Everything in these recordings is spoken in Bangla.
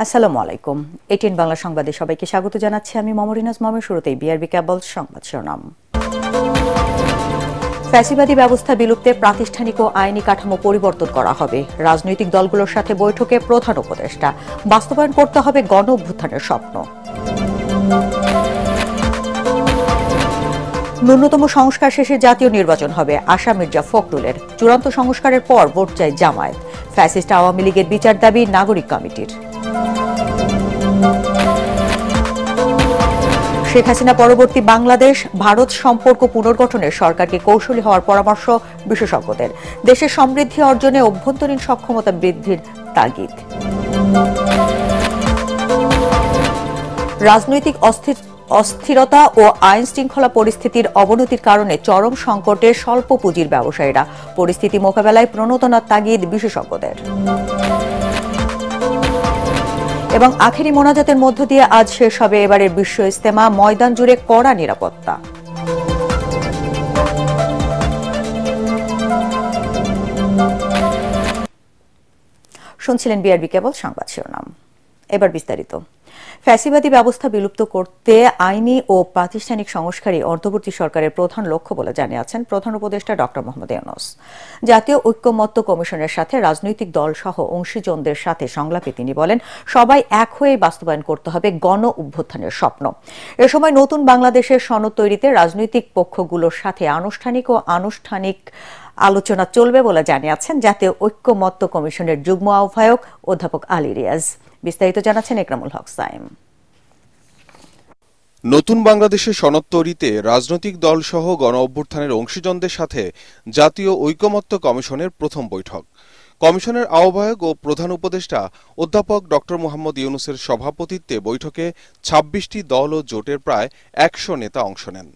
আসসালামু আলাইকুম। এটিএন বাংলা সংবাদে সবাইকে স্বাগত জানাচ্ছি আমি মমরিনাজ মমের। শুরুতেই বিআরবি কেবল সংবাদ শিরোনাম। ফ্যাসিবাদী ব্যবস্থা বিলুপ্তে প্রাতিষ্ঠানিক ও আইনি কাঠামো পরিবর্তন করা হবে। রাজনৈতিক দলগুলোর সাথে বৈঠকে প্রধান উপদেষ্টা। বাস্তবায়ন করতে হবে গণ অভ্যুত্থানের স্বপ্ন। ন্যূনতম সংস্কার শেষে জাতীয় নির্বাচন হবে আশা মির্জা ফখরুলের। চূড়ান্ত সংস্কারের পর ভোট চায় জামায়াত। ফ্যাসিস্ট আওয়ামী লীগের বিচার দাবি নাগরিক কমিটির। শেখ হাসিনা পরবর্তী বাংলাদেশ ভারত সম্পর্ক পুনর্গঠনে সরকারকে কৌশলী হওয়ার পরামর্শ বিশেষজ্ঞদের। দেশের সমৃদ্ধি অর্জনে অভ্যন্তরীণ সক্ষমতা বৃদ্ধির তাগিদ। রাজনৈতিক অস্থিরতা ও আইন শৃঙ্খলা পরিস্থিতির অবনতির কারণে চরম সংকটে স্বল্প পুঁজির ব্যবসায়ীরা। পরিস্থিতি মোকাবেলায় প্রণোদনার তাগিদ বিশেষজ্ঞদের। এবং আখেরি মোনাজাতের মধ্য দিয়ে আজ শেষ হবে এবারের বিশ্ব ইজতেমা। ময়দান জুড়ে কড়া নিরাপত্তা। শুনছিলেন বিআরবি কেবল সংবাদ শিরোনাম। এবার বিস্তারিত। ফ্যাসিবাদী ব্যবস্থা বিলুপ্ত করতে আইনি ও প্রাতিষ্ঠানিক সংস্কারই অন্তর্বর্তী সরকারের প্রধান লক্ষ্য বলে জানিয়েছেন প্রধান উপদেষ্টা ড. মোহাম্মদ ইউনূস। জাতীয় ঐকমত্য কমিশনের সাথে রাজনৈতিক দল সহ অংশীজনদের সাথে সংলাপে তিনি বলেন, সবাই এক হয়ে বাস্তবায়ন করতে হবে গণ অভ্যুত্থানের স্বপ্ন। এ সময় নতুন বাংলাদেশের সনদ তৈরিতে রাজনৈতিক পক্ষগুলোর সাথে আনুষ্ঠানিক ও আনুষ্ঠানিক আলোচনা চলবে বলে জানিয়েছেন জাতীয় ঐকমত্য কমিশনের যুগ্ম আহ্বায়ক অধ্যাপক আলী রিয়াজ। বিস্তারিত জানাচ্ছেন একরামুল হক সাইম। নতুন বাংলাদেশের সনদ তৈরিতে রাজনৈতিক দল সহ গণ অভ্যুত্থানের অংশীজনদের সাথে জাতীয় ঐকমত্য কমিশনের প্রথম বৈঠক। কমিশনের আহ্বায়ক ও প্রধান উপদেষ্টা অধ্যাপক ড. মোহাম্মদ ইউনূসের সভাপতিত্বে বৈঠকে ২৬টি দল ও জোটের প্রায় ১০০ নেতা অংশ নেন।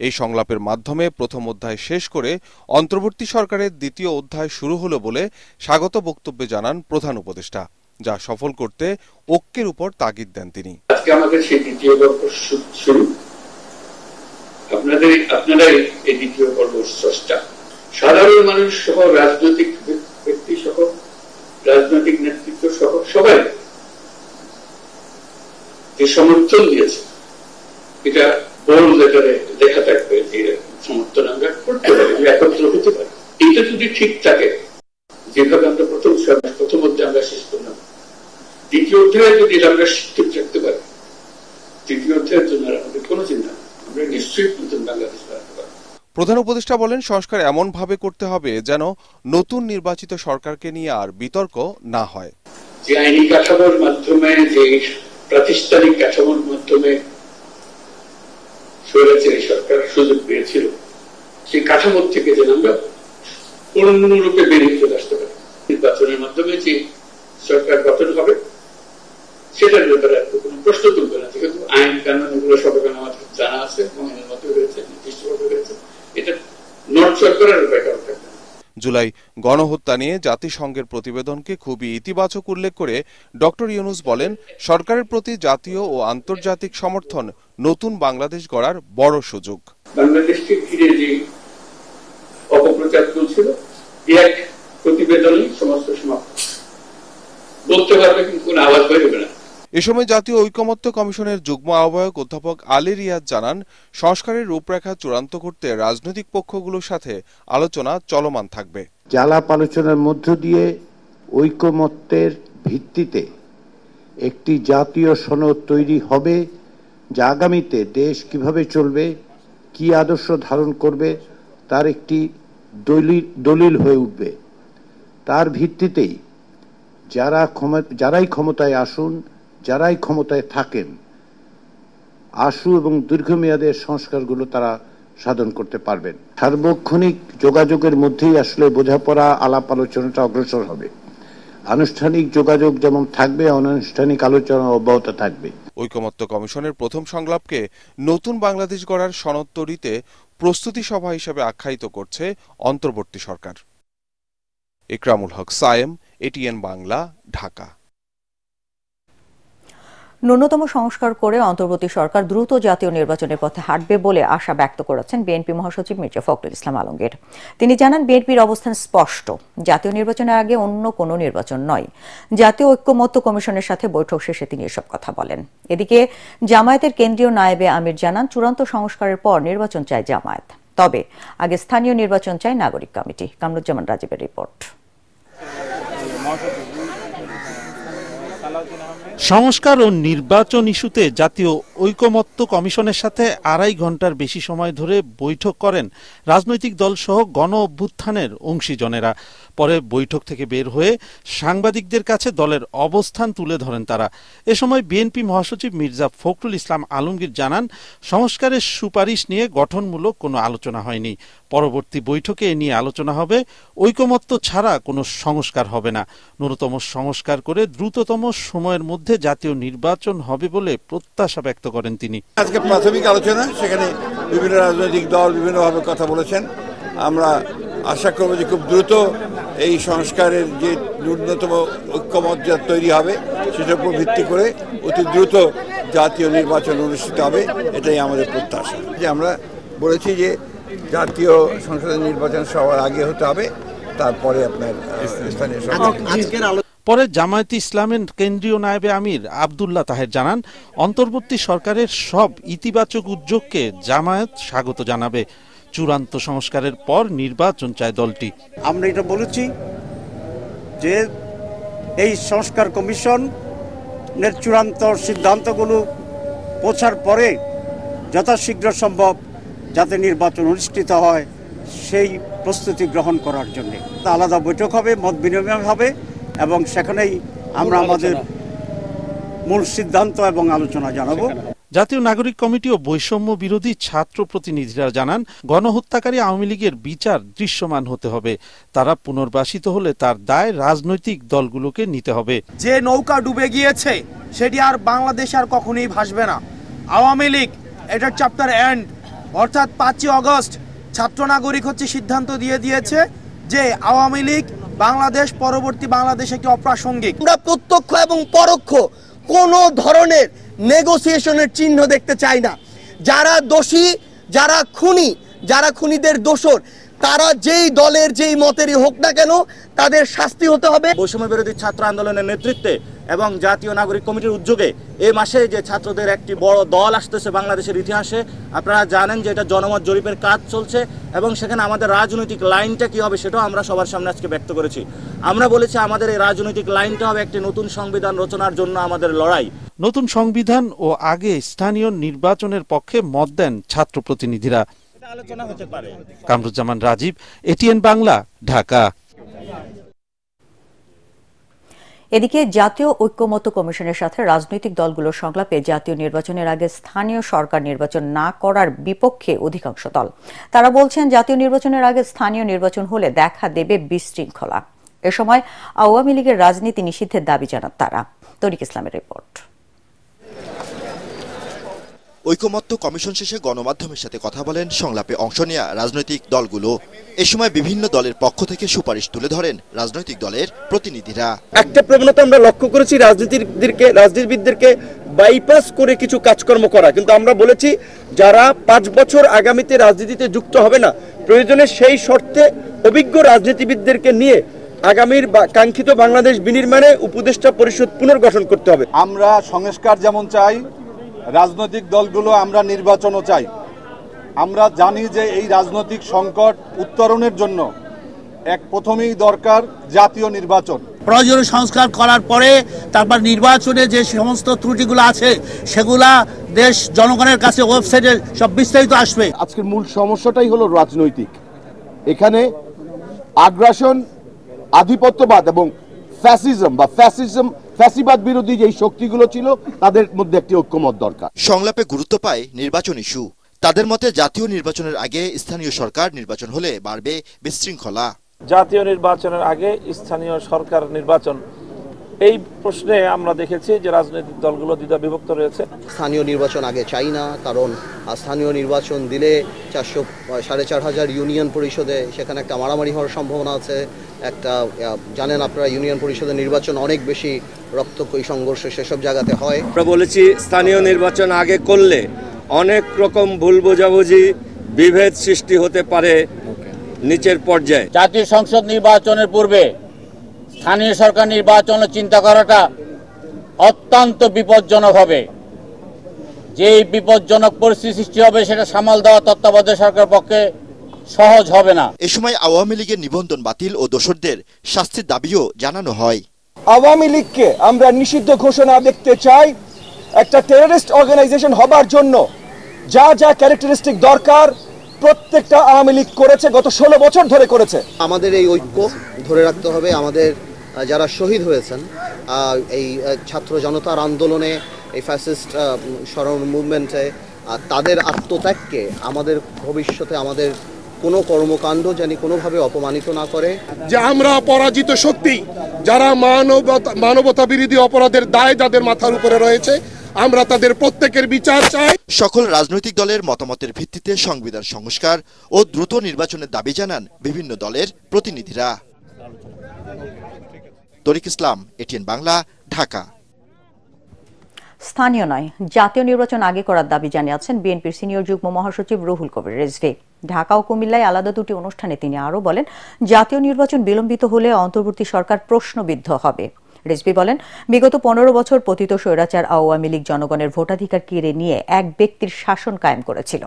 এই সংলাপের মাধ্যমে প্রথম অধ্যায় শেষ করে অন্তর্বর্তী সরকারের দ্বিতীয় অধ্যায় শুরু হলো বলে স্বাগত বক্তব্যে জানান প্রধান উপদেষ্টা। যা সফল করতে ঐক্যের উপর তাগিদ দেন তিনি। আজকে আমাদের সেই দ্বিতীয় পর্ব শুরু। আপনারা এই দ্বিতীয় পর্ব স্রষ্টা। সাধারণ মানুষ সহ রাজনৈতিক ব্যক্তি সহ রাজনৈতিক নেতৃত্ব সহ সবাই যে সমর্থন দিয়েছে, এটা বড় লেটারে দেখা থাকবে যে সমর্থন আমরা করতে পারি, একত্র হতে পারি। এইটা যদি ঠিক থাকে, যেভাবে আমরা প্রথম অধ্যায় আমরা শেষ করলাম, দ্বিতীয় অধ্যায়ে যদি আমরা ঠিক রাখতে পারি, তৃতীয় অধ্যায়ের জন্য আমাদের কোনো চিন্তা নেই, আমরা নিশ্চয়ই নতুন বাংলাদেশ বানাতে পারব। প্রধান উপদেষ্টা বলেন, সংস্কার এমন ভাবে করতে হবে যেন নতুন নির্বাচিত সরকারকে নিয়ে আর বিতর্ক না হয়। যে আইনি কাঠামোর মাধ্যমে, যে প্রাতিষ্ঠানিক কাঠামোর মাধ্যমে স্বৈরাচারী সরকার সুযোগ পেয়েছিল, সেই কাঠামোর থেকে যেন আমরা পূর্ণরূপে বেরিয়ে চলে আসতে পারি। নির্বাচনের মাধ্যমে যে সরকার গঠন হবে সেটার ব্যাপারে কোনো প্রশ্ন তুলবে না, যেহেতু আইন কানুন এগুলো সব আমাদের জানা আছে এবং এর মধ্যে রয়েছে, নির্দিষ্টভাবে রয়েছে। এটা নট সরকারের ব্যাপারে থাকবে। জুলাই গণহত্যা নিয়ে জাতিসংঘের প্রতিবেদনকে খুবই ইতিবাচক উল্লেখ করে ড. ইউনূস বলেন, সরকারের প্রতি জাতীয় ও আন্তর্জাতিক সমর্থন নতুন বাংলাদেশ গড়ার বড় সুযোগ। বাংলাদেশকে ঘিরে যে অপপ্রচার চলছিল, এক প্রতিবেদনই সমস্ত সমাপ্ত। বলতে পারবে কিন্তু কোনো আওয়াজ বেরোবে না। এ সময় জাতীয় ঐকমত্য কমিশনের যুগ্ম আহ্বায়ক অধ্যাপক আলী রিয়াজ জানান, সংস্কারের রূপরেখা চূড়ান্ত করতে রাজনৈতিক পক্ষগুলোর সাথে আলোচনা চলমান থাকবে। আলাপ আলোচনার মধ্য দিয়ে ঐকমত্যের ভিত্তিতে একটি জাতীয় সনদ তৈরি হবে, যা আগামীতে দেশ কিভাবে চলবে, কি আদর্শ ধারণ করবে তার একটি দলিল হয়ে উঠবে। তার ভিত্তিতেই যারাই ক্ষমতায় আসুন, যারাই ক্ষমতায় থাকেন, আশু এবং দীর্ঘমেয়াদের সংস্কারগুলো তারা সাধন করতে পারবেন। সার্বক্ষণিক যোগাযোগের মধ্যেই আসলে বোঝাপড়া, আলাপ আলোচনাটা অগ্রসর হবে। আনুষ্ঠানিক যোগাযোগ যেমন থাকবে, অনানুষ্ঠানিক আলোচনা অব্যাহত থাকবে। ঐকমত্য কমিশনের প্রথম সংলাপকে নতুন বাংলাদেশ গড়ার সনদ তৈরিতে প্রস্তুতি সভা হিসেবে আখ্যায়িত করছে অন্তর্বর্তী সরকার। একরামুল হক সায়েম, এটিএন বাংলা, ঢাকা। ন্যূনতম সংস্কার করে অন্তর্বর্তী সরকার দ্রুত জাতীয় নির্বাচনের পথে হাঁটবে বলে আশা ব্যক্ত করেছেন বিএনপি মহাসচিব মির্জা ফখরুল ইসলাম আলমগীর। তিনি জানান, বিএনপির অবস্থান স্পষ্ট, জাতীয় নির্বাচনের আগে অন্য কোনো নির্বাচন নয়। জাতীয় ঐক্যমত্য কমিশনের সাথে বৈঠক শেষে তিনি এসব কথা বলেন। এদিকে জামায়াতের কেন্দ্রীয় নায়েবে আমির জানান, চূড়ান্ত সংস্কারের পর নির্বাচন চায় জামায়াত, তবে আগে স্থানীয় নির্বাচন চায় নাগরিক কমিটি। কামরুজ্জামান রাজীবের রিপোর্ট। সংস্কার ও নির্বাচন ইস্যুতে জাতীয় ঐকমত্য কমিশনের সাথে 2.5 ঘন্টার বেশি সময় ধরে বৈঠক করেন রাজনৈতিক দল সহ গণ অভ্যুত্থানের অংশীজনেরা। পরে বৈঠক থেকে বের হয়ে সাংবাদিকদের কাছে দলের অবস্থান তুলে ধরেন তারা। এ সময় বিএনপি মহাসচিব মির্জা ফখরুল ইসলাম আলমগীর জানান, সংস্কারের সুপারিশ নিয়ে গঠনমূলক কোনো আলোচনা হয়নি। পরবর্তী বৈঠকে এ নিয়ে আলোচনা হবে। ঐকমত্য ছাড়া কোনো সংস্কার হবে না। ন্যূনতম সংস্কার করে দ্রুততম সময়ের মধ্যে জাতীয় নির্বাচন হবে বলে প্রত্যাশা ব্যক্ত করেন তিনি। আজকে প্রাথমিক আলোচনা, সেখানে বিভিন্ন রাজনৈতিক দল বিভিন্নভাবে কথা বলেছেন। আমরা আশা করব যে খুব দ্রুত এই সংস্কারের যে ন্যূনতম ঐক্যমত তৈরি হবে সেটার উপর ভিত্তি করে অতি দ্রুত জাতীয় নির্বাচন অনুষ্ঠিত হবে, এটাই আমাদের প্রত্যাশা। যে আমরা বলেছি যে জাতীয় সংসদের নির্বাচন সবার আগে হতে হবে, তারপরে আপনার স্থানীয় সরকার। পরে জামায়াতে ইসলামের কেন্দ্রীয় নায়েবে আমির আব্দুল্লাহ তাহের জানান, অন্তর্বর্তী সরকারের সব ইতিবাচক উদ্যোগকে জামায়াত স্বাগত জানাবে। চূড়ান্ত সংস্কারের পর নির্বাচন চায় দলটি। আমরা এটা বলেছি যে এই সংস্কার কমিশনের চূড়ান্ত সিদ্ধান্তগুলো পৌঁছার পরে যথাশীঘ্র সম্ভব যাতে নির্বাচন অনুষ্ঠিত হয় সেই প্রস্তুতি গ্রহণ করার জন্য আলাদা বৈঠক হবে, মত বিনিময় হবে এবং সেখানেই আমরা আমাদের মূল সিদ্ধান্ত এবং আলোচনা জানাবো। জাতীয় নাগরিক কমিটি ও বৈষম্য বিরোধী ছাত্র প্রতিনিধিরা জানান, গণহত্যাকারী আওয়ামী লীগের বিচার দৃশ্যমান হতে হবে। তারা পুনর্বাসিত হলে তার দায় রাজনৈতিক দলগুলোকে নিতে হবে। যে নৌকা ডুবে গিয়েছে সেটি আর বাংলাদেশ আর কখনোই ভাসবে না। আওয়ামী লীগ এটার চ্যাপ্টার এন্ড, অর্থাৎ 5ই আগস্ট ছাত্র নাগরিক সিদ্ধান্ত দিয়ে দিয়েছে যে আওয়ামী লীগ বাংলাদেশ পরবর্তী বাংলাদেশ একটি অপ্রাসঙ্গিক। আমরা প্রত্যক্ষ এবং পরোক্ষ কোনো ধরনের নেগোসিয়েশনের চিহ্ন দেখতে চাই না। যারা দোষী, যারা খুনি, যারা খুনিদের দোষর, তারা যেই দলের যেই মতেরই হোক না কেন তাদের শাস্তি হতে হবে। বৈষম্য বিরোধী ছাত্র আন্দোলনের নেতৃত্বে এবং জাতীয় নাগরিক কমিটির উদ্যোগে এই মাসে যে ছাত্রদের একটি বড় দল আসতেছে বাংলাদেশের ইতিহাসে, আপনারা জানেন যে এটা জনমত জরিপের কাজ চলছে এবং সেখানে আমাদের রাজনৈতিক লাইনটা কি হবে সেটাও আমরা সবার সামনে আজকে ব্যক্ত করেছি। আমরা বলেছি আমাদের এই রাজনৈতিক লাইনটা হবে একটি নতুন সংবিধান রচনার জন্য আমাদের লড়াই। নতুন সংবিধান ও আগে স্থানীয় নির্বাচনের পক্ষে মত দেন ছাত্র প্রতিনিধিরা। কামরুজ্জামান রাজীব, এটিএন বাংলা, ঢাকা। এদিকে জাতীয় ঐক্যমত্য কমিশনের সাথে রাজনৈতিক দলগুলোর সংলাপে জাতীয় নির্বাচনের আগে স্থানীয় সরকার নির্বাচন না করার বিপক্ষে অধিকাংশ দল। তারা বলছেন, জাতীয় নির্বাচনের আগে স্থানীয় নির্বাচন হলে দেখা দেবে বিশৃঙ্খলা। এ সময় আওয়ামী লীগের রাজনীতি নিষিদ্ধের দাবি জানান তারা। তরিক ইসলামের রিপোর্ট। ঐকমত্য কমিশন শেষে গণমাধ্যমের সাথে কথা বলেন সংলাপে অংশ নেয়া রাজনৈতিক দলগুলো। এ সময় বিভিন্ন দলের পক্ষ থেকে সুপারিশ তুলে ধরেন রাজনৈতিক দলের প্রতিনিধিরা। একটা প্রবণতা আমরা লক্ষ্য করেছি, রাজনীতিবিদদেরকে বাইপাস করে কিছু কাজকর্ম করা। কিন্তু আমরা বলেছি যারা 5 বছর আগামীতে রাজনীতিতে যুক্ত হবে না, প্রয়োজনে সেই শর্তে অভিজ্ঞ রাজনীতিবিদদেরকে নিয়ে আগামীর কাঙ্ক্ষিত বাংলাদেশ বিনির্মাণে উপদেষ্টা পরিষদ পুনর্গঠন করতে হবে। আমরা সংস্কার যেমন চাই, রাজনৈতিক দলগুলো আমরা নির্বাচনও চাই। আমরা জানি যে এই রাজনৈতিক সংকট উত্তরণের জন্য প্রথমেই দরকার জাতীয় নির্বাচন। প্রয়োজনীয় সংস্কার করার পরে তারপর নির্বাচনে যে সমস্ত ত্রুটিগুলো আছে সেগুলা দেশ জনগণের কাছে ওয়েবসাইটে সব বিস্তারিত আসবে। আজকের মূল সমস্যাটাই হলো রাজনৈতিক। এখানে আগ্রাসন, আধিপত্যবাদ এবং ফ্যাসিবাদ বিরোধী যে শক্তিগুলো ছিল তাদের মধ্যে একটি ঐক্যমত দরকার। সংলাপে গুরুত্ব পায় নির্বাচন ইস্যু। তাদের মতে জাতীয় নির্বাচনের আগে স্থানীয় সরকার নির্বাচন হলে বাড়বে বিশৃঙ্খলা। জাতীয় নির্বাচনের আগে স্থানীয় সরকার নির্বাচন এই প্রশ্নে আমরা দেখেছি যে রাজনৈতিক দলগুলো দ্বিধা বিভক্ত রয়েছে। স্থানীয় নির্বাচন আগে চাই না, কারণ স্থানীয় নির্বাচন দিলে 4,500 ইউনিয়ন পরিষদে সেখানে একটা মারামারি হওয়ার সম্ভাবনা আছে। একটা জানেন আপনারা ইউনিয়ন পরিষদের নির্বাচন অনেক বেশি রক্তক্ষয়ী সংঘর্ষ সেসব জায়গাতে হয়। আমরা বলেছি স্থানীয় নির্বাচন আগে করলে অনেক রকম ভুল বোঝাবুঝি, বিভেদ সৃষ্টি হতে পারে নিচের পর্যায়ে। জাতীয় সংসদ নির্বাচনের পূর্বে স্থানীয় সরকার নির্বাচন চিন্তা করাটা অত্যন্ত বিপজ্জনক হবে। যে বিপজ্জনক পরিস্থিতি সৃষ্টি হবে সেটা সামাল দেওয়া তত্ত্বাবধায়ক সরকারের পক্ষে সহজ হবে না। এ সময় আওয়ামী লীগের নিবন্ধন বাতিল ও দোষরদের শাস্তির দাবিও জানানো হয়। আওয়ামী লীগকে আমরা নিষিদ্ধ ঘোষণা দেখতে চাই। একটা টেররিস্ট অর্গানাইজেশন হবার জন্য যা যা ক্যারেক্টারিস্টিক দরকার প্রত্যেকটা আওয়ামী লীগ করেছে, গত 16 বছর ধরে করেছে। আমাদের এই ঐক্য ধরে রাখতে হবে। আমাদের যারা শহীদ হয়েছেন এই ছাত্র জনতার আন্দোলনে, এই ফ্যাসিস্ট স্মরণ মুভমেন্টে, তাদের আত্মত্যাগকে আমাদের ভবিষ্যতে আমাদের কোনো কর্মকাণ্ড জানি কোনোভাবে অপমানিত না করে। যে আমরা পরাজিত শক্তি, যারা মানবতা বিরোধী অপরাধের দায় যাদের মাথার উপরে রয়েছে, আমরা তাদের প্রত্যেকের বিচার চাই। সকল রাজনৈতিক দলের মতামতের ভিত্তিতে সংবিধান সংস্কার ও দ্রুত নির্বাচনের দাবি জানান বিভিন্ন দলের প্রতিনিধিরা। তরিক ইসলাম, এটিএন বাংলা, ঢাকা। স্থানীয় নয়, জাতীয় নির্বাচন আগে করার দাবি জানিয়েছেন বিএনপির সিনিয়র যুগ্ম মহাসচিব রুহুল কবির রিজভী। ঢাকা ও কুমিল্লায় আলাদা দুটি অনুষ্ঠানে তিনি আরও বলেন, জাতীয় নির্বাচন বিলম্বিত হলে অন্তর্বর্তী সরকার প্রশ্নবিদ্ধ হবে। রিজভী বলেন, বিগত 15 বছর পতিত স্বৈরাচার আওয়ামী লীগ জনগণের ভোটাধিকার কেড়ে নিয়ে এক ব্যক্তির শাসন কায়েম করেছিল।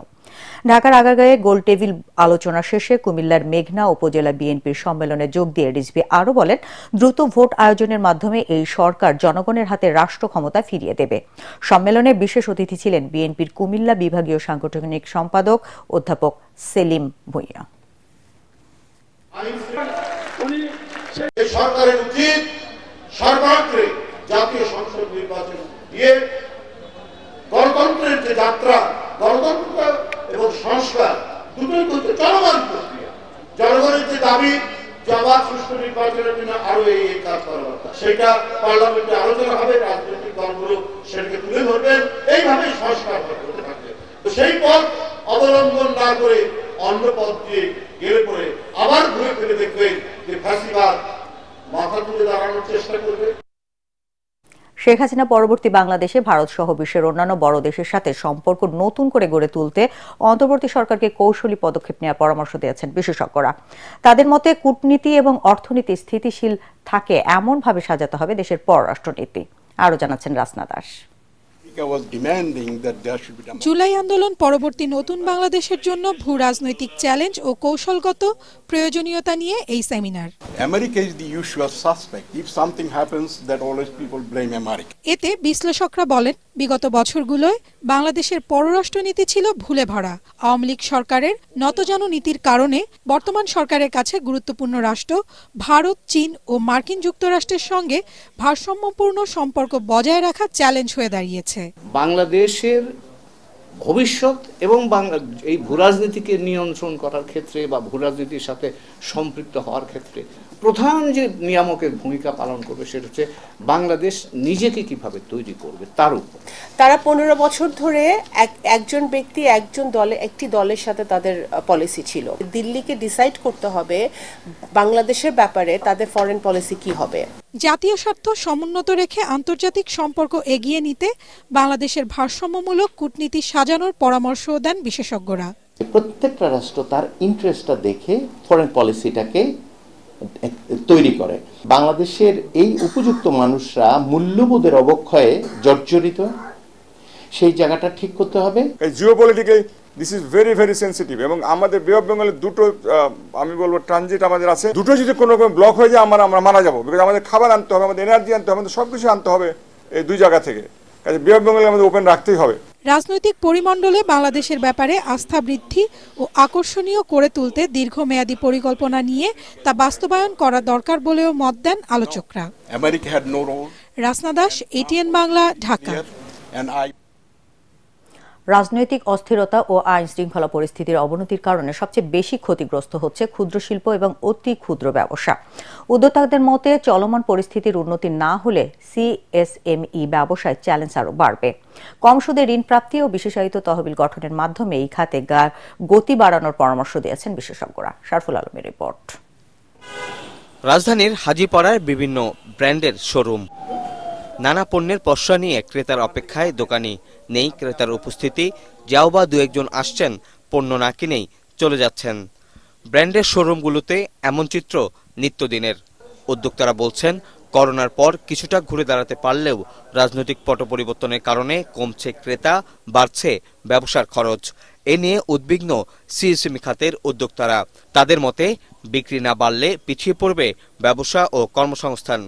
ঢাকার আগারগাঁয়ে গোল টেবিল আলোচনা শেষে কুমিল্লার মেঘনা উপজেলা বিএনপির সম্মেলনে যোগ দিয়ে রিজভী আরও বলেন, দ্রুত ভোট আয়োজনের মাধ্যমে এই সরকার জনগণের হাতে রাষ্ট্র ক্ষমতা ফিরিয়ে দেবে। সম্মেলনে বিশেষ অতিথি ছিলেন বিএনপির কুমিল্লা বিভাগীয় সাংগঠনিক সম্পাদক অধ্যাপক সেলিম ভূঁইয়া। সরকারের উচিত সর্বাগ্রে জাতীয় সংসদ নির্বাচন দিয়ে গণতন্ত্রের যে যাত্রা, গণতন্ত্র এবং সংস্কার দুটোই কিন্তু চলমান প্রক্রিয়া। জনগণের যে দাবি যে আবার সুষ্ঠু নির্বাচনের জন্য আরো এই কাজ করা দরকার, সেটা পার্লামেন্টে আলোচনা হবে, রাজনৈতিক দলগুলো সেটাকে তুলে ধরবেন, এইভাবেই সংস্কার করতে থাকবে। তো সেই পথ অবলম্বন না করে অন্য পথ দিয়ে গেলে পরে আবার ঘুরে ফিরে দেখবেন যে ফ্যাসিবাদ মাথা তুলে দাঁড়ানোর চেষ্টা করবে। শেখ হাসিনা পরবর্তী বাংলাদেশে ভারত সহ বিশ্বের অন্যান্য বড় দেশের সাথে সম্পর্ক নতুন করে গড়ে তুলতে অন্তর্বর্তী সরকারকে কৌশলী পদক্ষেপ নেওয়ার পরামর্শ দিয়েছেন বিশেষজ্ঞরা। তাদের মতে কূটনীতি এবং অর্থনীতি স্থিতিশীল থাকে এমনভাবে সাজাতে হবে দেশের পররাষ্ট্রনীতি। আরও জানাচ্ছেন রাসনা দাস। জুলাই আন্দোলন পরবর্তী নতুন বাংলাদেশের জন্য ভূ রাজনৈতিক চ্যালেঞ্জ ও কৌশলগত প্রয়োজনীয়তা নিয়ে এই সেমিনার। এতে বিশ্লেষকরা বলেন, বিগত বছরগুলোয় বাংলাদেশের পররাষ্ট্রনীতি ছিল ভুলে ভরা। আওয়ামী লীগ সরকারের নতজানু নীতির কারণে বর্তমান সরকারের কাছে গুরুত্বপূর্ণ রাষ্ট্র ভারত, চীন ও মার্কিন যুক্তরাষ্ট্রের সঙ্গে ভারসাম্যপূর্ণ সম্পর্ক বজায় রাখা চ্যালেঞ্জ হয়ে দাঁড়িয়েছে। বাংলাদেশের ভবিষ্যৎ এবং এই ভূরাজনীতিকে নিয়ন্ত্রণ করার ক্ষেত্রে বা ভূরাজনীতির সাথে সম্পৃক্ত হওয়ার ক্ষেত্রে প্রধান যে নিয়ামকের ভূমিকা পালন করবে সেটা হচ্ছে বাংলাদেশ নিজেকে কিভাবে তৈরি করবে তার উপর। তারা 15 বছর ধরে একজন ব্যক্তি একটি দলের সাথে তাদের পলিসি ছিল। দিল্লিকে ডিসাইড করতে হবে বাংলাদেশের ব্যাপারে তাদের ফরেন পলিসি কি হবে। জাতীয় স্বার্থ সমুন্নত রেখে আন্তর্জাতিক সম্পর্ক এগিয়ে নিতে বাংলাদেশের ভারসাম্যমূলক কূটনীতি সাজানোর পরামর্শ দেন বিশেষজ্ঞরা। প্রত্যেকটা রাষ্ট্র তার ইন্টারেস্টটা দেখে ফরেন পলিসিটাকে তৈরি করে। বাংলাদেশের এই উপযুক্ত মানুষরা মূল্যবোধের অবক্ষয়ে জর্জরিত, সেই জায়গাটা ঠিক করতে হবে। Geopolitically this is very very sensitive এবং আমাদের বে অফ বেঙ্গলের দুটো আমি বলবো ট্রানজিট আমাদের আছে, দুটো যদি কোনো ব্লক হয়ে যায় আমরা মারা যাবো। বিকজ আমাদের খাবার আনতে হবে, আমাদের এনার্জি আনতে হবে, আমাদের সবকিছু আনতে হবে এই দুই জায়গা থেকে। কাজে বে অফ বেঙ্গল আমাদের ওপেন রাখতেই হবে। রাজনৈতিক পরিমণ্ডলে বাংলাদেশের ব্যাপারে আস্থা বৃদ্ধি ও আকর্ষণীয় করে তুলতে দীর্ঘমেয়াদী পরিকল্পনা নিয়ে তা বাস্তবায়ন করা দরকার বলেও মত দেন আলোচকরা। রাসনা দাস, এটিএন বাংলা, ঢাকা। রাজনৈতিক অস্থিরতা ও আইন শৃঙ্খলা পরিস্থিতির অবনতির কারণে সবচেয়ে বেশি ক্ষতিগ্রস্ত হচ্ছে ক্ষুদ্র শিল্প এবং অতি ক্ষুদ্র ব্যবসা। উদ্যোক্তাদের মতে চলমান পরিস্থিতির উন্নতি না হলে সিএসএমই ব্যবসায় চ্যালেঞ্জ আরও বাড়বে। কম সুদে ঋণ প্রাপ্তি ও বিশেষায়িত তহবিল গঠনের মাধ্যমে এই খাতে গতি বাড়ানোর পরামর্শ দিয়েছেন বিশেষজ্ঞরা। শারফুল আলমের রিপোর্ট। রাজধানীর হাজীপাড়ায় বিভিন্ন ব্র্যান্ডের শোরুম, নানা পণ্যের পসরা নিয়ে ক্রেতার অপেক্ষায় দোকানি, নেই ক্রেতার উপস্থিতি, যাও বা দু একজন আসছেন, পণ্য না কিনেই চলে যাচ্ছেন। ব্র্যান্ডের শোরুমগুলোতে এমন চিত্র নিত্যদিনের। উদ্যোক্তারা বলছেন করোনার পর কিছুটা ঘুরে দাঁড়াতে পারলেও রাজনৈতিক পট পরিবর্তনের কারণে কমছে ক্রেতা, বাড়ছে ব্যবসার খরচ। এ নিয়ে উদ্বিগ্ন সিএসএমই খাতের উদ্যোক্তারা। তাদের মতে বিক্রি না বাড়লে পিছিয়ে পড়বে ব্যবসা ও কর্মসংস্থান।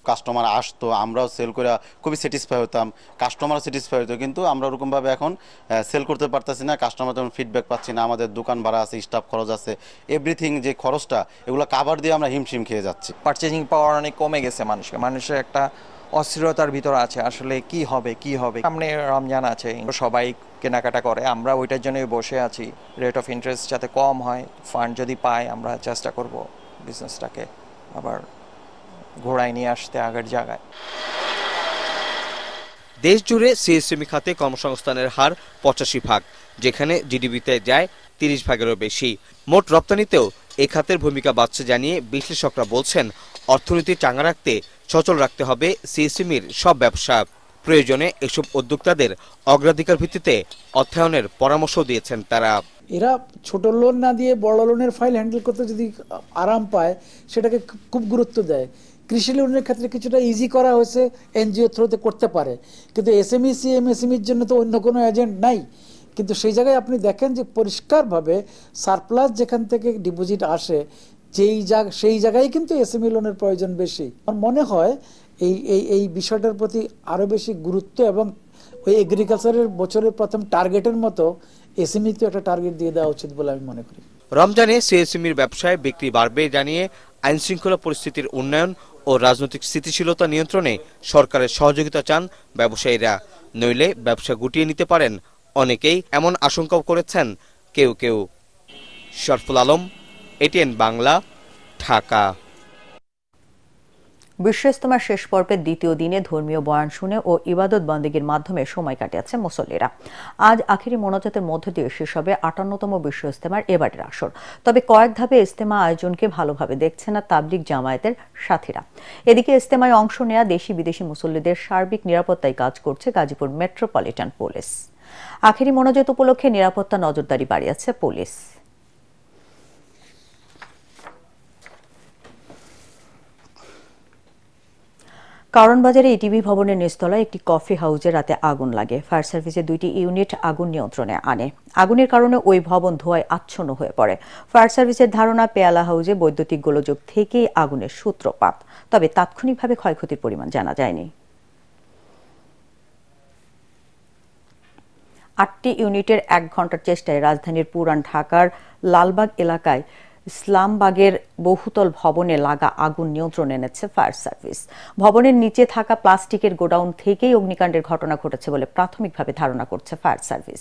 কাস্টমার আসতো, আমরাও সেল করে খুবই স্যাটিসফাই হতাম, কাস্টমারও স্যাটিসফাই হতো, কিন্তু আমরা ওরকমভাবে এখন সেল করতে পারতেছি না, কাস্টমার তেমন ফিডব্যাক পাচ্ছি না। আমাদের দোকান ভাড়া আছে, স্টাফ খরচ আছে, এভরিথিং যে খরচটা এগুলো কাভার দিয়ে আমরা হিমশিম খেয়ে যাচ্ছি। পারচেজিং পাওয়ার অনেক কমে গেছে মানুষের একটা অস্থিরতার ভিতর আছে, আসলে কি হবে। সামনে রমজান আছে, সবাই কেনাকাটা করে, আমরা ওইটার জন্যই বসে আছি। রেট অফ ইন্টারেস্ট যাতে কম হয়, ফান্ড যদি পাই আমরা চেষ্টা করব বিজনেসটাকে আবার ঘোড়ায় নিয়ে আসতে আগের জায়গায়। দেশ জুড়ে সিএসএমই খাতে কর্মসংস্থানের হার 85%, যেখানে জিডিপিতে যায় 30%-এরও বেশি। মোট রপ্তানিতেও এ খাতের ভূমিকা বাড়ছে জানিয়ে বিশ্লেষকরা বলছেন অর্থনীতি চাঙ্গা রাখতে সচল রাখতে হবে সিএসএমইর সব ব্যবসা। প্রয়োজনে এসব উদ্যোক্তাদের অগ্রাধিকার ভিত্তিতে অর্থায়নের পরামর্শ দিয়েছেন তারা। এরা ছোট লোন না দিয়ে বড় লোনের ফাইল হ্যান্ডেল করতে যদি আরাম পায় সেটাকে খুব গুরুত্ব দেয়। কৃষি লোনের ক্ষেত্রে কিছুটা ইজি করা হয়েছে, এনজিও থ্রুতে করতে পারে, কিন্তু এসএমই সিএমএসএমইর জন্য তো অন্য কোনো এজেন্ট নাই। কিন্তু সেই জায়গায় আপনি দেখেন যে পরিষ্কারভাবে সারপ্লাস যেখান থেকে ডিপোজিট আসে সেই জায়গায় কিন্তু এসএমই লোনের প্রয়োজন বেশি। আমার মনে হয় এই বিষয়টার প্রতি আরও বেশি গুরুত্ব এবং ওই এগ্রিকালচারের বছরের প্রথম টার্গেটের মতো এসএমই তো একটা টার্গেট দিয়ে দেওয়া উচিত বলে আমি মনে করি। রমজানে সিএসএমইর ব্যবসায় বিক্রি বাড়বে জানিয়ে আইন শৃঙ্খলা পরিস্থিতির উন্নয়ন ও রাজনৈতিক স্থিতিশীলতা নিয়ন্ত্রণে সরকারের সহযোগিতা চান ব্যবসায়ীরা, নইলে ব্যবসা গুটিয়ে নিতে পারেন অনেকেই, এমন আশঙ্কাও করেছেন কেউ। শরফুল আলম, এটিএন বাংলা, ঢাকা। বিশ্ব ইজতেমার শেষ পর্বের দ্বিতীয় দিনে ধর্মীয় বয়ান শুনে ও ইবাদত বন্দেগীর মাধ্যমে সময় কাটিয়েছে মুসল্লিরা। আজ আখিরি মোনাজাতের মধ্য দিয়ে শেষ হবে 58তম বিশ্ব ইজতেমার এবারের আসর। তবে কয়েক ধাপে ইজতেমা আয়োজনকে ভালোভাবে দেখছে না তাবলিগ জামায়াতের সাথীরা। এদিকে ইজতেমায় অংশ নেয়া দেশি বিদেশি মুসল্লিদের সার্বিক নিরাপত্তায় কাজ করছে গাজীপুর মেট্রোপলিটন পুলিশ। আখিরি মোনাজাত উপলক্ষে নিরাপত্তা নজরদারি বাড়িয়েছে পুলিশ। কারণ বাজারে ইটিভি ভবনের নিচতলায় একটি কফি হাউসে রাতে আগুন লাগে। ফায়ার সার্ভিসের 2টি ইউনিট আগুন নিয়ন্ত্রণে আনে। আগুনের কারণে ওই ভবন ধোঁয়ায় আচ্ছন্ন হয়ে পড়ে। ফায়ার সার্ভিসের ধারণা পেয়ালা হাউসে বৈদ্যুতিক গোলযোগ থেকেই আগুনের সূত্রপাত। তবে তাৎক্ষণিকভাবে ক্ষয়ক্ষতির পরিমাণ জানা যায়নি। 8টি ইউনিটের 1 ঘন্টার চেষ্টায় রাজধানীর পুরান ঢাকার লালবাগ এলাকায় ইসলামবাগের বহুতল ভবনে লাগা আগুন নিয়ন্ত্রণে এনেছে ফায়ার সার্ভিস। ভবনের নিচে থাকা প্লাস্টিকের গোডাউন থেকেই অগ্নিকাণ্ডের ঘটনা ঘটেছে বলে প্রাথমিকভাবে ধারণা করছে ফায়ার সার্ভিস।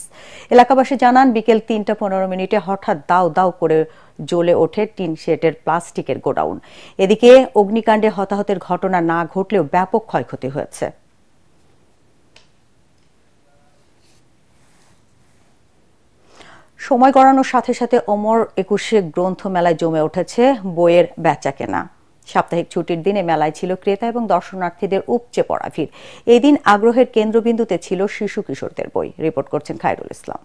এলাকাবাসী জানান বিকেল 3টা 15 হঠাৎ দাউ দাউ করে জ্বলে ওঠে টিন শেডের প্লাস্টিকের গোডাউন। এদিকে অগ্নিকাণ্ডে হতাহতের ঘটনা না ঘটলেও ব্যাপক ক্ষয়ক্ষতি হয়েছে। সময় গড়ানোর সাথে সাথে অমর 21 গ্রন্থমেলায় জমে উঠেছে বইয়ের বেচাকেনা। সাপ্তাহিক ছুটির দিনে মেলায় ছিল ক্রেতা এবং দর্শনার্থীদের উপচে পড়া ভিড়। এই দিন আগ্রহের কেন্দ্রবিন্দুতে ছিল শিশু কিশোরদের বই। রিপোর্ট করছেন খায়রুল ইসলাম।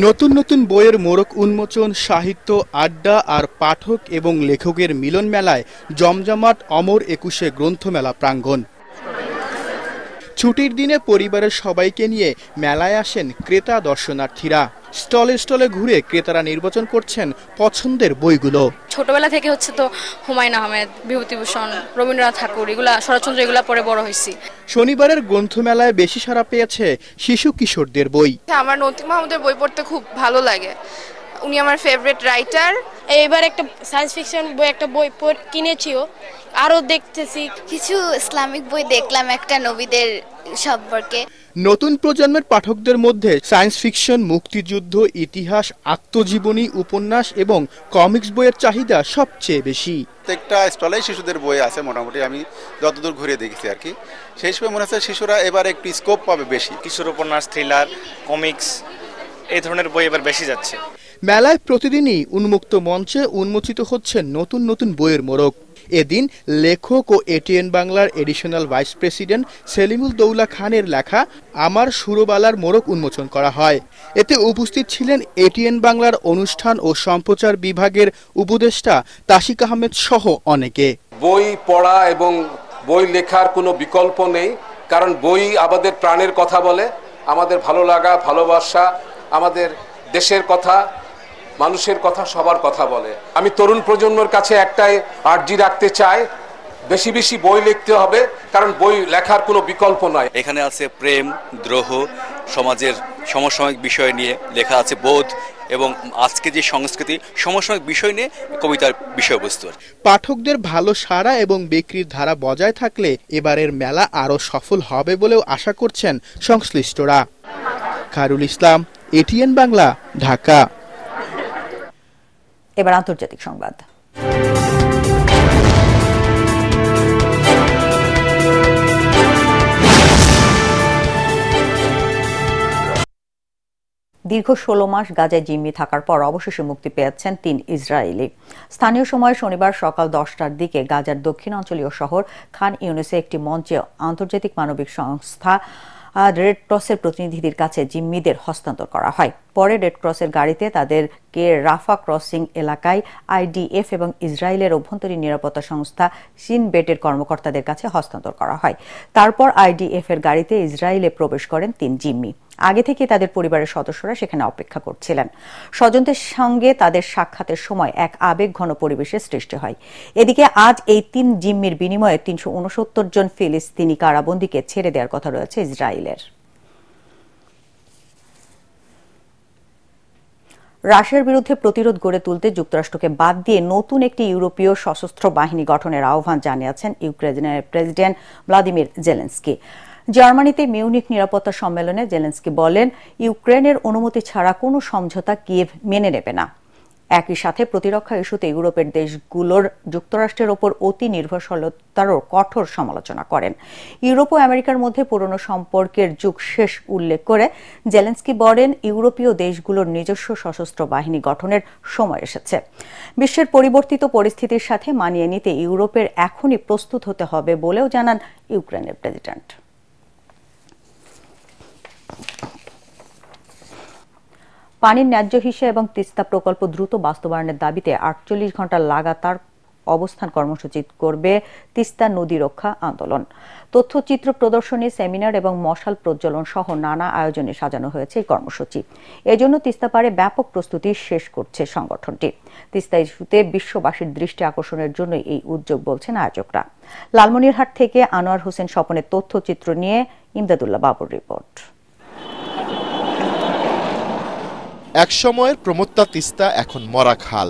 নতুন নতুন বইয়ের মোড়ক উন্মোচন, সাহিত্য আড্ডা আর পাঠক এবং লেখকের মিলন মেলায় জমজমাট অমর 21 গ্রন্থমেলা প্রাঙ্গণ। ছুটির দিনে পরিবারের সবাইকে নিয়ে মেলায় আসেন ক্রেতা দর্শনার্থীরা। স্টলে স্টলে ঘুরে ক্রেতারা নির্বাচন করছেন পছন্দের বইগুলো। ছোটবেলা থেকে হচ্ছে তো হুমায়ুন আহমেদ, বিভূতিভূষণ, রবীন্দ্রনাথ ঠাকুর, এগুলা শরৎচন্দ্র, এগুলা পড়ে বড় হয়েছি। শনিবারের গ্রন্থমেলায় বেশি সাড়া পেয়েছে শিশু কিশোরদের বই। আমার নতিক মাহমুদের বই পড়তে খুব ভালো লাগে, উনি আমার ফেভারিট রাইটার। এইবার একটা সায়েন্স ফিকশন বই একটা বই কিনেছিও, আরো দেখতেছি। কিছু ইসলামিক বই দেখলাম একটা নবীদের সম্পর্কে। নতুন প্রজন্মের পাঠকদের মধ্যে সায়েন্স ফিকশন, মুক্তিযুদ্ধ, ইতিহাস, আত্মজীবনী, উপন্যাস এবং কমিক্স বইয়ের চাহিদা সবচেয়ে বেশি। প্রত্যেকটা স্টলে শিশুদের বই আছে মোটামুটি, আমি যতদূর ঘুরে দেখেছি আর কি। সেই সময় মনে হচ্ছে শিশুরা এবার একটু স্কোপ পাবে বেশি। কিশোর উপন্যাস, থ্রিলার, কমিক্স এই ধরনের বই এবার বেশি যাচ্ছে। মেলায় প্রতিদিনই উন্মুক্ত মঞ্চে উন্মোচিত হচ্ছে নতুন নতুন বইয়ের মোড়ক। এদিন লেখক ও এটিএন বাংলার additional vice president Selimul Daula খানের লেখা আমার সুরবালার মোড়ক উন্মোচন করা হয়। এতে উপস্থিত ছিলেন এটিএন বাংলার অনুষ্ঠান ও সম্প্রচার বিভাগের উপদেষ্টা তাশিক আহমেদ সহ অনেকে। বই পড়া এবং বই লেখার কোনো বিকল্প নেই, কারণ বই আমাদের প্রাণের কথা বলে, আমাদের ভালো লাগা, ভালোবাসা, আমাদের দেশের কথা, মানুষের কথা, সবার কথা বলে। আমি তরুণ প্রজন্মের কাছে একটাই আর্জি রাখতে চাই, বেশি বেশি বই লিখতে হবে, কারণ বই লেখার কোনো বিকল্প নয়। এখানে আছে প্রেম, দ্রোহ, সমাজের সমসাময়িক বিষয় নিয়ে লেখা আছে, বোধ এবং আজকে যে সংস্কৃতি, সমসাময়িক বিষয় নিয়ে কবিতার বিষয়বস্তু। পাঠকদের ভালো সাড়া এবং বিক্রির ধারা বজায় থাকলে এবারের মেলা আরও সফল হবে বলেও আশা করছেন সংশ্লিষ্টরা। খায়রুল ইসলাম, এটিএন বাংলা, ঢাকা। এবার আন্তর্জাতিক সংবাদ। দীর্ঘ 16 মাস গাজায় জিম্মি থাকার পর অবশেষে মুক্তি পেয়েছেন 3 ইসরায়েলি। স্থানীয় সময় শনিবার সকাল 10টার দিকে গাজার দক্ষিণাঞ্চলীয় শহর খান ইউনিসে একটি মঞ্চে আন্তর্জাতিক মানবিক সংস্থা রেড ক্রসের প্রতিনিধিদের কাছে জিম্মিদের হস্তান্তর করা হয়। পরে রেড ক্রসের গাড়িতে তাদেরকে রাফা ক্রসিং এলাকায় আইডিএফ এবং ইসরায়েলের অভ্যন্তরীণ নিরাপত্তা সংস্থা শিন বেটের কর্মকর্তাদের কাছে হস্তান্তর করা হয়। তারপর আইডিএফ এর গাড়িতে ইসরায়েলে প্রবেশ করেন 3 জিম্মি। আগে থেকে তাদের পরিবারের সদস্যরা সেখানে অপেক্ষা করছিলেন। স্বজনদের সঙ্গে তাদের সাক্ষাতের সময় এক আবেগঘন পরিবেশের সৃষ্টি হয়। এদিকে আজ এই 3 জিম্মির বিনিময়ে 369 জন ফিলিস্তিনি কারাবন্দীকে ছেড়ে দেওয়ার কথা রয়েছে ইসরায়েলের। রাশিয়ার বিরুদ্ধে প্রতিরোধ গড়ে তুলতে যুক্তরাষ্ট্রকে বাদ দিয়ে নতুন একটি ইউরোপীয় সশস্ত্র বাহিনী গঠনের আহ্বান জানিয়েছেন ইউক্রেনের প্রেসিডেন্ট ভ্লাদিমির জেলেনস্কি। জার্মানিতে মিউনিক নিরাপত্তা সম্মেলনে জেলেনস্কি বলেন, ইউক্রেনের অনুমতি ছাড়া কোনো সমঝোতা কিয়েভ মেনে নেবে না। একই সাথে প্রতিরক্ষা ইস্যুতে ইউরোপের দেশগুলোর যুক্তরাষ্ট্রের ওপর অতি নির্ভরশীলতারও কঠোর সমালোচনা করেন। ইউরোপ ও আমেরিকার মধ্যে পুরনো সম্পর্কের যুগ শেষ উল্লেখ করে জেলেনস্কি বলেন, ইউরোপীয় দেশগুলোর নিজস্ব সশস্ত্র বাহিনী গঠনের সময় এসেছে। বিশ্বের পরিবর্তিত পরিস্থিতির সাথে মানিয়ে নিতে ইউরোপের এখনই প্রস্তুত হতে হবে বলেও জানান ইউক্রেনের প্রেসিডেন্ট। পানির ন্যায্য হিসা এবং তিস্তা প্রকল্প দ্রুত বাস্তবায়নের দাবিতে 48 ঘণ্টা লাগাতার অবস্থান কর্মসূচি করবে তিস্তা নদী রক্ষা আন্দোলন। তথ্যচিত্র প্রদর্শনী, সেমিনার এবং মশাল প্রজ্বলন সহ নানা আয়োজনে সাজানো হয়েছে এই কর্মসূচি। এজন্য তিস্তা পাড়ে ব্যাপক প্রস্তুতি শেষ করছে সংগঠনটি। তিস্তা ইস্যুতে বিশ্ববাসীর দৃষ্টি আকর্ষণের জন্য এই উদ্যোগ বলছেন আয়োজকরা। লালমনিরহাট থেকে আনোয়ার হোসেন স্বপনের তথ্যচিত্র নিয়ে ইমদাদুল্লাহ বাবুর রিপোর্ট। একসময়ের প্রমত্তা তিস্তা এখন মরা খাল।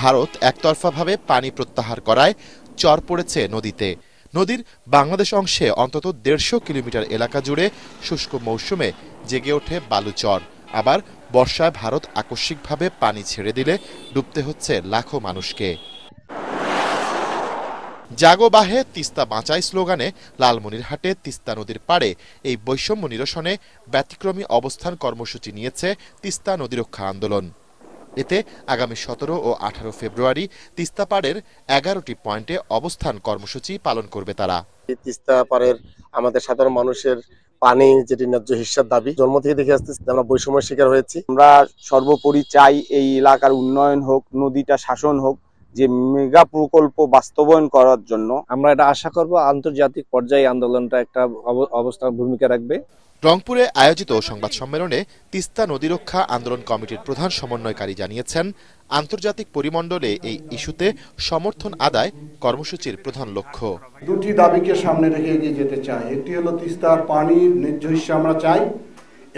ভারত একতরফাভাবে পানি প্রত্যাহার করায় চর পড়েছে নদীতে। নদীর বাংলাদেশ অংশে অন্তত 150 কিলোমিটার এলাকা জুড়ে শুষ্ক মৌসুমে জেগে ওঠে বালুচর। আবার বর্ষায় ভারত আকস্মিকভাবে পানি ছেড়ে দিলে ডুবতে হচ্ছে লাখো মানুষকে। জাগো বাহে তিস্তা বাঁচাই স্লোগানে লালমনিরহাটে তিস্তা নদীর পাড়ে এই বৈষম্য নিরসনে ব্যতিক্রমী অবস্থান কর্মসূচি নিয়েছে তিস্তা নদী রক্ষা আন্দোলন। এতে আগামী 17 ও 18 ফেব্রুয়ারি তিস্তা পাড়ের 11টি পয়েন্টে অবস্থান কর্মসূচি পালন করবে তারা। তিস্তা পাড়ের আমাদের সাধারণ মানুষের পানি যেটি ন্যায্য হিস্যার দাবি, জন্ম থেকে দেখে আসতেছি আমরা বৈষম্যের শিকার হয়েছি। আমরা সর্বোপরি চাই এই এলাকার উন্নয়ন হোক, নদীটা শাসন হোক, যে মেগা প্রকল্প বাস্তবায়ন করার জন্য আমরা এটা আশা করব আন্তর্জাতিক পর্যায়ে আন্দোলনটা একটা অবস্থান ভূমিকা রাখবে। রংপুরে আয়োজিত সংবাদ সম্মেলনে তিস্তা নদী রক্ষা আন্দোলন কমিটির প্রধান সমন্বয়কারী জানিয়েছেন, আন্তর্জাতিক পরিমণ্ডলে এই ইস্যুতে সমর্থন আদায় কর্মসূচির প্রধান লক্ষ্য। দুটি দাবিকে সামনে রেখে এগিয়ে যেতে চাই। একটি হলো তিস্তার পানির ন্যায্য হিস্যা আমরা চাই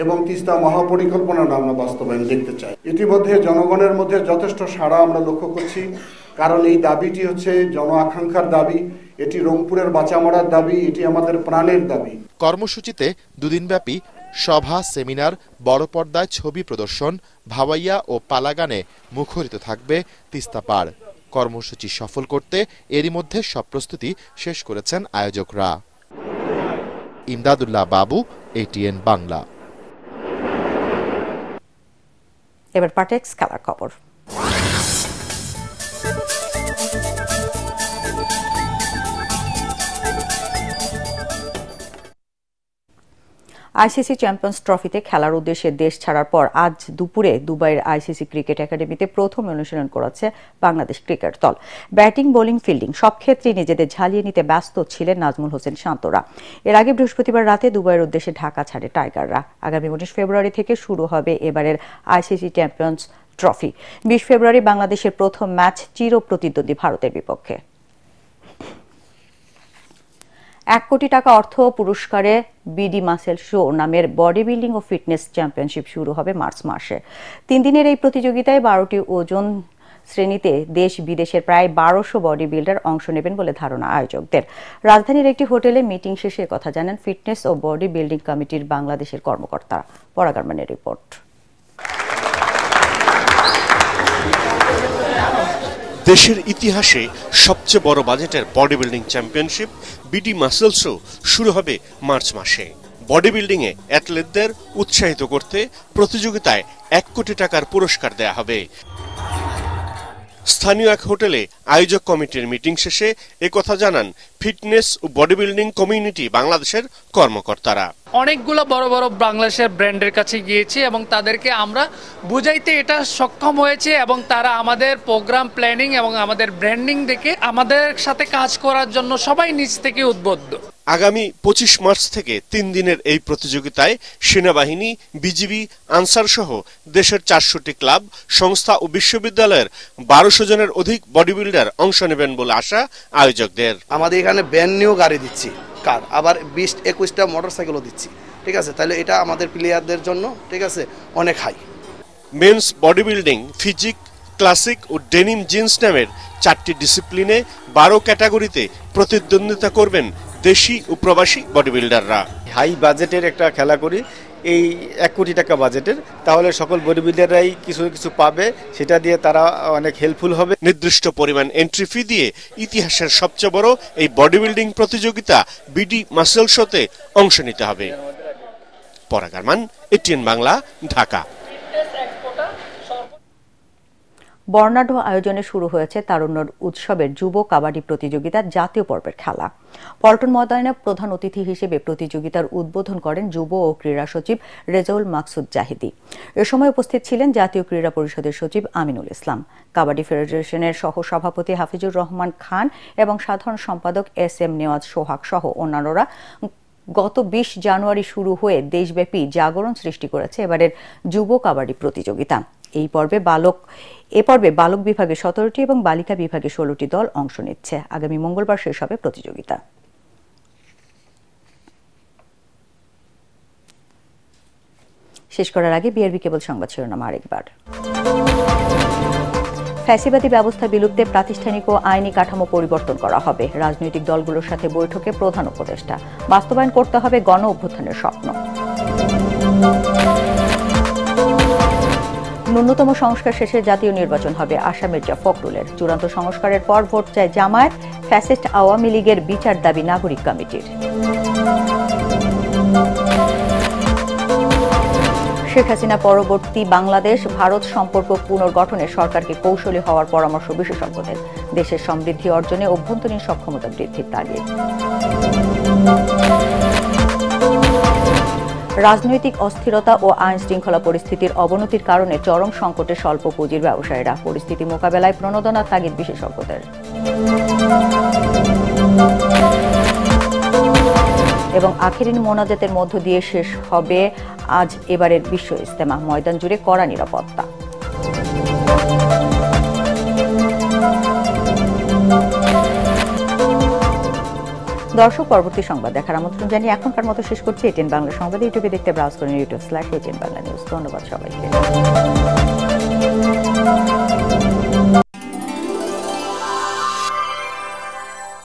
এবং তিস্তা মহাপরিকল্পনাটা আমরা বাস্তবায়ন দেখতে চাই। ইতিমধ্যে জনগণের মধ্যে যথেষ্ট সাড়া আমরা লক্ষ্য করছি। কারণ এই দাবিটি হচ্ছে জন আকাঙ্ক্ষার দাবি, এটি রংপুরের বাঁচামরার দাবি, এটি আমাদের প্রাণের দাবি। কর্মসূচিতে দুদিনব্যাপী সভা, সেমিনার, বড় পর্দায় ছবি প্রদর্শন, ভাওয়াইয়া ও পালাগানে মুখরিত থাকবে তিস্তা পাড়। কর্মসূচি সফল করতে এরই মধ্যে সব প্রস্তুতি শেষ করেছেন আয়োজকরা। ইমদাদুল্লাহ বাবু, ATN বাংলা। এবার পাটেক্স খেলার খবর। আইসিসি চ্যাম্পিয়ন্স ট্রফিতে খেলার উদ্দেশ্যে দেশ ছাড়ার পর আজ দুপুরে দুবাইয়ের আইসিসি ক্রিকেট একাডেমিতে প্রথম অনুশীলন করেছে বাংলাদেশ ক্রিকেট দল। ব্যাটিং, বোলিং, ফিল্ডিং সব ক্ষেত্রেই নিজেদের ঝালিয়ে নিতে ব্যস্ত ছিলেন নাজমুল হোসেন শান্তরা। এর আগে বৃহস্পতিবার রাতে দুবাইয়ের উদ্দেশ্যে ঢাকা ছাড়ে টাইগাররা। আগামী 19 ফেব্রুয়ারি থেকে শুরু হবে এবারের আইসিসি চ্যাম্পিয়ন্স ট্রফি। 20 ফেব্রুয়ারি বাংলাদেশের প্রথম ম্যাচ চিরপ্রতিদ্বন্দ্বী ভারতের বিপক্ষে। 1 কোটি টাকা অর্থ পুরস্কারে বিডি মাসেল শো নামের বডি বিল্ডিং ও ফিটনেস চ্যাম্পিয়নশিপ শুরু হবে মার্চ মাসে। 3 দিনের এই প্রতিযোগিতায় 12টি ওজন শ্রেণীতে দেশ বিদেশের প্রায় 1200 বডি বিল্ডার অংশ নেবেন বলে ধারণা আয়োজকদের। রাজধানীর একটি হোটেলে মিটিং শেষে কথা জানান ফিটনেস ও বডি বিল্ডিং কমিটির বাংলাদেশের কর্মকর্তারা। পরাগারমানের রিপোর্ট। দেশের ইতিহাসে সবচেয়ে বড় বাজেটের body building championship BD muscle show শুরু হবে মার্চ মাসে। বডি বিল্ডিং এ অ্যাথলেটদের উৎসাহিত করতে প্রতিযোগিতায় 1 কোটি টাকার পুরস্কার দেয়া হবে। স্থানীয় এক হোটেলে আয়োজক কমিটির মিটিং শেষে একথা জানান ফিটনেস ও বডি বিল্ডিং কমিউনিটি বাংলাদেশের কর্মকর্তারা। অনেকগুলো বড় বড় বাংলাদেশের ব্র্যান্ডের কাছে গিয়েছি এবং তাদেরকে আমরা বুঝাইতে এটা সক্ষম হয়েছে এবং তারা আমাদের প্রোগ্রাম প্ল্যানিং এবং আমাদের ব্র্যান্ডিং দেখে আমাদের সাথে কাজ করার জন্য সবাই নিজ থেকে উদ্বুদ্ধ। আগামী 25 মার্চ থেকে 3 দিনের এই প্রতিযোগিতায় সেনাবাহিনী, বিজিবি, আনসার সহ দেশের 400টি ক্লাব, সংস্থা ও বিশ্ববিদ্যালয়ের 1200 জনের অধিক বডি বিল্ডার অংশ নেবেন বলে আশা আয়োজকদের। আমাদের এখানে ব্র্যান্ড নিউ গাড়ি দিচ্ছি, কার আবার 20-21টা মোটরসাইকেলও দিচ্ছি, ঠিক আছে? তাহলে এটা আমাদের প্লেয়ারদের জন্য, ঠিক আছে, অনেক high. Men's body building, physique, classic ও ডেনিম জিন্স নামের 4টি ডিসিপ্লিনে 12 ক্যাটাগরিতে প্রতিদ্বন্দ্বিতা করবেন দেশি ও প্রবাসী বডি বিল্ডাররা। হাই বাজেটের একটা খেলা করি, এই 1 কোটি টাকা বাজেটের, তাহলে সকল বডি বিল্ডাররাই কিছু পাবে, সেটা দিয়ে তারা অনেক হেল্পফুল হবে। নির্দিষ্ট পরিমাণ এন্ট্রি ফি দিয়ে ইতিহাসের সবচেয়ে বড় এই বডি বিল্ডিং প্রতিযোগিতা বিডি মাসেল শোতে অংশ নিতে হবে। পরাগারমান, ATN বাংলা, ঢাকা। বর্ণাঢ্য আয়োজনে শুরু হয়েছে তারুণ্য উৎসবের যুব কাবাডি প্রতিযোগিতার জাতীয় পর্বের খেলা। পল্টন ময়দানে প্রধান অতিথি হিসেবে প্রতিযোগিতার উদ্বোধন করেন যুব ও ক্রীড়া সচিব রেজাউল মাকসুদ জাহিদি। এ সময় উপস্থিত ছিলেন জাতীয় ক্রীড়া পরিষদের সচিব আমিনুল ইসলাম, কাবাডি ফেডারেশনের সহ সভাপতি হাফিজুর রহমান খান এবং সাধারণ সম্পাদক SM নেওয়াজ সোহাগ সহ অন্যান্যরা। গত 20 জানুয়ারি শুরু হয়ে দেশব্যাপী জাগরণ সৃষ্টি করেছে এবারের যুব কাবাডি প্রতিযোগিতা। এ পর্বে বালক বিভাগে 17টি এবং বালিকা বিভাগে 16টি দল অংশ নিচ্ছে। আগামী মঙ্গলবার শেষ হবে প্রতিযোগিতা। শেষ করার আগে বিআরবি কেবল সংবাদ শিরোনাম আরেকবার। ফ্যাসিবাদী ব্যবস্থা বিলুপ্তে প্রাতিষ্ঠানিক ও আইনি কাঠামো পরিবর্তন করা হবে। রাজনৈতিক দলগুলোর সাথে বৈঠকে প্রধান উপদেষ্টা। বাস্তবায়ন করতে হবে গণ অভ্যুত্থানের স্বপ্ন। ন্যূনতম সংস্কার শেষে জাতীয় নির্বাচন হবে, আশা মির্জা ফখরুলের। চূড়ান্ত সংস্কারের পর ভোট চায় জামায়াত, ফ্যাসিস্ট আওয়ামী লীগের বিচার দাবি নাগরিক কমিটির। শেখ হাসিনা পরবর্তী বাংলাদেশ ভারত সম্পর্ক পুনর্গঠনে সরকারকে কৌশলী হওয়ার পরামর্শ বিশেষজ্ঞদের। দেশের সমৃদ্ধি অর্জনে অভ্যন্তরীণ সক্ষমতা বৃদ্ধির তাগিদ। রাজনৈতিক অস্থিরতা ও আইন শৃঙ্খলা পরিস্থিতির অবনতির কারণে চরম সংকটে স্বল্প পুঁজির ব্যবসায়ীরা। পরিস্থিতি মোকাবেলায় প্রণোদনার তাগিদ বিশেষজ্ঞদের। এবং আখেরি মোনাজাতের মধ্য দিয়ে শেষ হবে আজ এবারের বিশ্ব ইজতেমা। ময়দান জুড়ে কড়া নিরাপত্তা। দর্শক, পরবর্তী সংবাদ দেখার আমন্ত্রণ জানিয়ে এখনকার মতো শেষ করছি। ATN বাংলা সংবাদ ইউটিউবে দেখতে ব্রাউজ করুন YouTube/ATN বাংলা নিউজ। ধন্যবাদ সবাইকে।